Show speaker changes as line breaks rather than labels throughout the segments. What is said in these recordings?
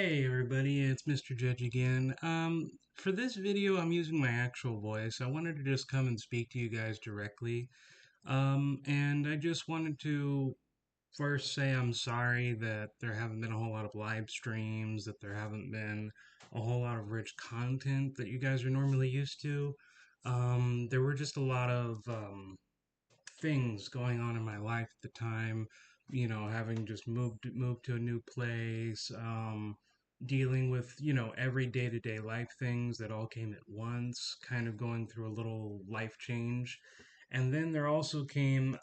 Hey everybody, it's Mr. Judge again. For this video, I'm using my actual voice. I wanted to just come and speak to you guys directly. And I just wanted to first say I'm sorry that there haven't been a whole lot of live streams, that there haven't been a whole lot of rich content that you guys are normally used to. There were just a lot of things going on in my life at the time, having just moved to a new place, dealing with, every day-to-day life things that all came at once, kind of going through a little life change. And then there also came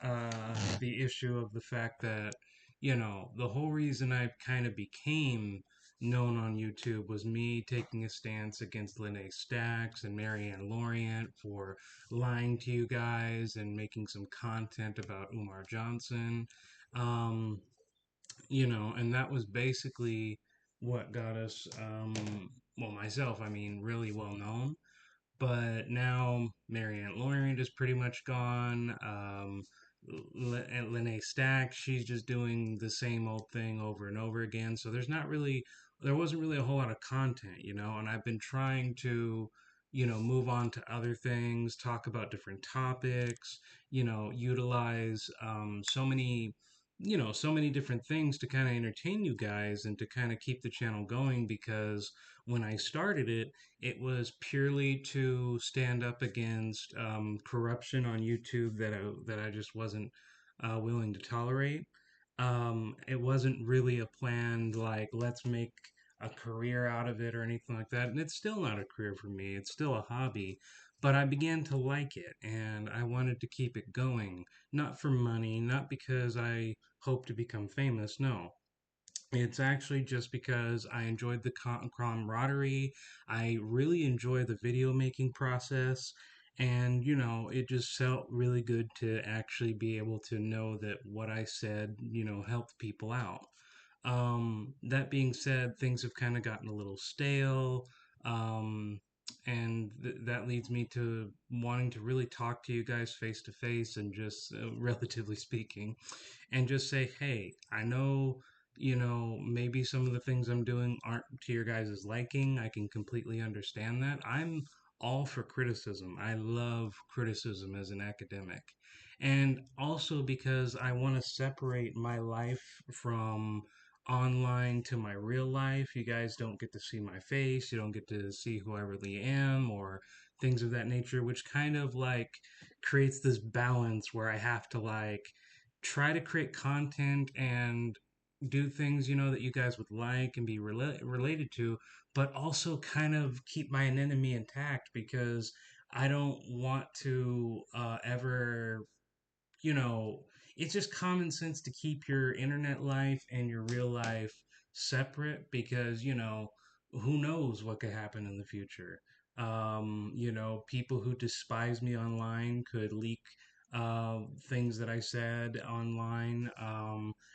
the issue of the fact that, the whole reason I kind of became known on YouTube was me taking a stance against Lene Stacks and Marianne Lorient for lying to you guys and making some content about Umar Johnson. Um, and that was basically what got us, well, myself, I mean, really well known. But now Marianne Lorient is pretty much gone. Lene Stack, she's just doing the same old thing over and over again. So there wasn't really a whole lot of content, and I've been trying to, move on to other things, talk about different topics, utilize so many different things to kind of entertain you guys and to kind of keep the channel going because when I started it, it was purely to stand up against corruption on YouTube that I just wasn't willing to tolerate. It wasn't really a planned like let's make a career out of it or anything like that, and it's still not a career for me. It's still a hobby, but I began to like it, and I wanted to keep it going, not for money, not because I hope to become famous. No, it's actually just because I enjoyed the camaraderie. I really enjoy the video making process. And, it just felt really good to actually be able to know that what I said, helped people out. That being said, things have kind of gotten a little stale. Um, and that leads me to wanting to really talk to you guys face to face and just, relatively speaking, and just say, hey, I know, maybe some of the things I'm doing aren't to your guys' liking. I can completely understand that. I'm all for criticism. I love criticism as an academic. And also because I want to separate my life from online to my real life. You guys don't get to see my face, you don't get to see who I really am or things of that nature, which kind of like creates this balance where I have to like try to create content and do things that you guys would like and be related to, but also kind of keep my anonymity intact because I don't want to ever, you know it's just common sense to keep your internet life and your real life separate because who knows what could happen in the future. People who despise me online could leak things that I said online,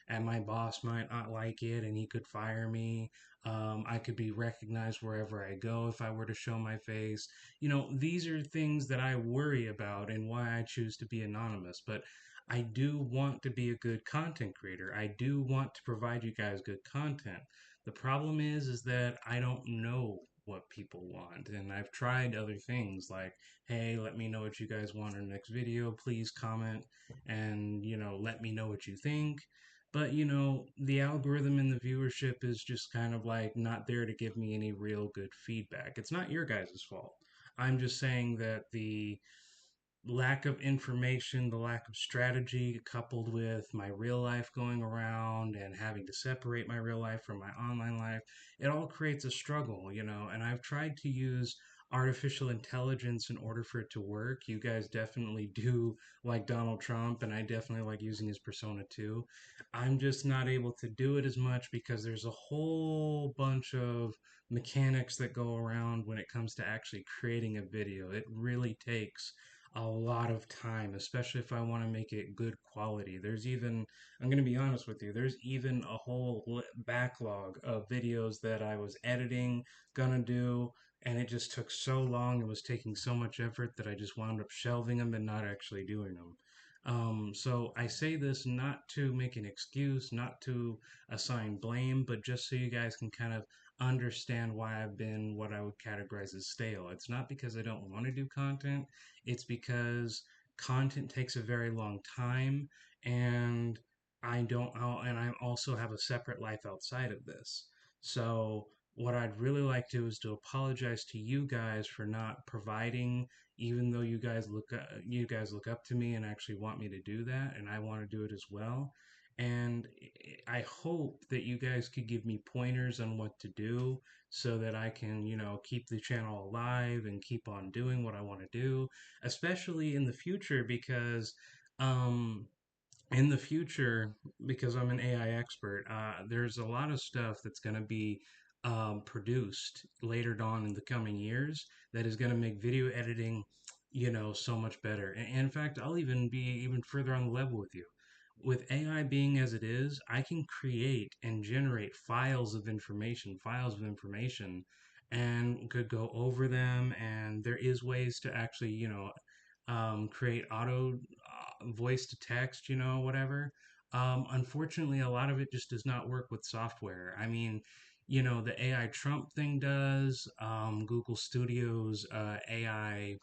and my boss might not like it and he could fire me. I could be recognized wherever I go if I were to show my face. These are things that I worry about and why I choose to be anonymous. But I do want to be a good content creator. I do want to provide you guys good content. The problem is that I don't know what people want, and I've tried other things like, hey, let me know what you guys want in the next video. Please comment and, let me know what you think. But, the algorithm and the viewership is just kind of like not there to give me any real good feedback. It's not your guys' fault. I'm just saying that the lack of information, the lack of strategy, coupled with my real life going around and having to separate my real life from my online life, it all creates a struggle, and I've tried to use artificial intelligence in order for it to work. You guys definitely do like Donald Trump, and I definitely like using his persona too. I'm just not able to do it as much because there's a whole bunch of mechanics that go around when it comes to actually creating a video. It really takes a lot of time, especially if I want to make it good quality. I'm going to be honest with you, there's even a whole backlog of videos that I was editing, gonna do, and it just took so long. It was taking so much effort that I just wound up shelving them and not actually doing them. So I say this not to make an excuse, not to assign blame, but just so you guys can kind of understand why I've been what I would categorize as stale. It's not because I don't want to do content, it's because content takes a very long time, and and I also have a separate life outside of this. So what I'd really like to do is to apologize to you guys for not providing, even though you guys look up to me and actually want me to do that, and I want to do it as well. And I hope that you guys could give me pointers on what to do so that I can, keep the channel alive and keep on doing what I want to do, especially in the future because um in the future, because I'm an AI expert, there's a lot of stuff that's going to be produced later on in the coming years that is going to make video editing, so much better. And in fact, I'll even be even further on the level with you. With AI being as it is, I can create and generate files of information, and could go over them. And there is ways to actually, create auto voice to text, whatever. Unfortunately, a lot of it just does not work with software. I mean, the AI Trump thing does. Google Studios AI,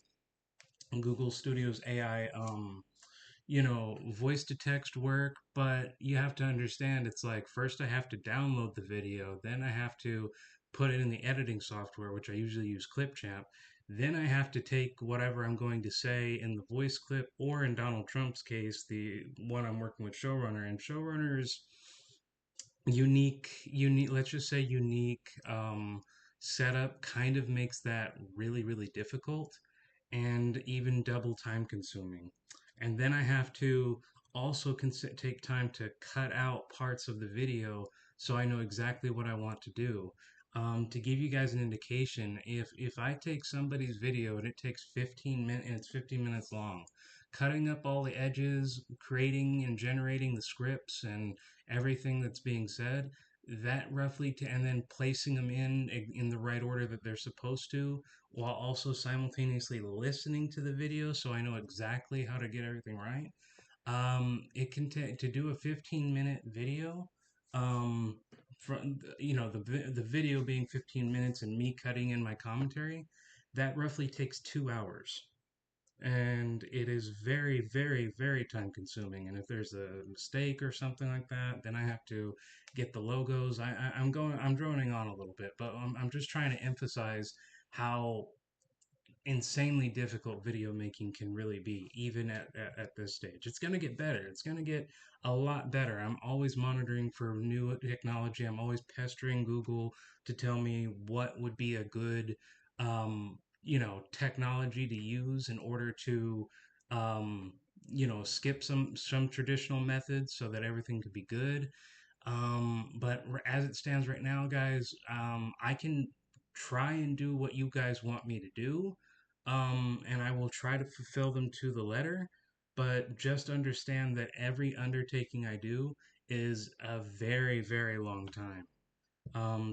voice to text work, but you have to understand it's like first I have to download the video, then I have to put it in the editing software, which I usually use Clipchamp. Then I have to take whatever I'm going to say in the voice clip, or in Donald Trump's case, the one I'm working with Showrunner, and Showrunner's unique, let's just say unique setup kind of makes that really, really difficult and even double time consuming. And then I have to also take time to cut out parts of the video so I know exactly what I want to do. To give you guys an indication, if I take somebody's video and it takes 15 minutes and it's 15 minutes long, cutting up all the edges, creating and generating the scripts and everything that's being said, that and then placing them in the right order that they're supposed to, while also simultaneously listening to the video so I know exactly how to get everything right. It can take to do a 15-minute video. From the video being 15 minutes and me cutting in my commentary, that roughly takes 2 hours, and it is very, very, very time consuming. And if there's a mistake or something like that, then I have to get the logos. I'm droning on a little bit, but I'm just trying to emphasize how insanely difficult video making can really be, even at this stage. It's going to get better. It's going to get a lot better. I'm always monitoring for new technology. I'm always pestering Google to tell me what would be a good, technology to use in order to, um, skip some traditional methods so that everything could be good. But as it stands right now, guys, I can try and do what you guys want me to do, and I will try to fulfill them to the letter. But just understand that every undertaking I do is a very, very long time.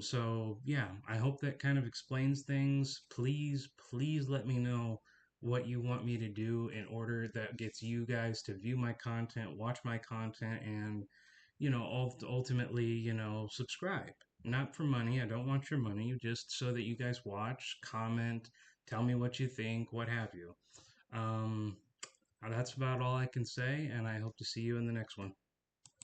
So yeah, I hope that kind of explains things. Please, please let me know what you want me to do in order that gets you guys to view my content, watch my content, and ultimately, subscribe. Not for money. I don't want your money, just so that you guys watch, comment, tell me what you think, what have you. Um, that's about all I can say, and I hope to see you in the next one.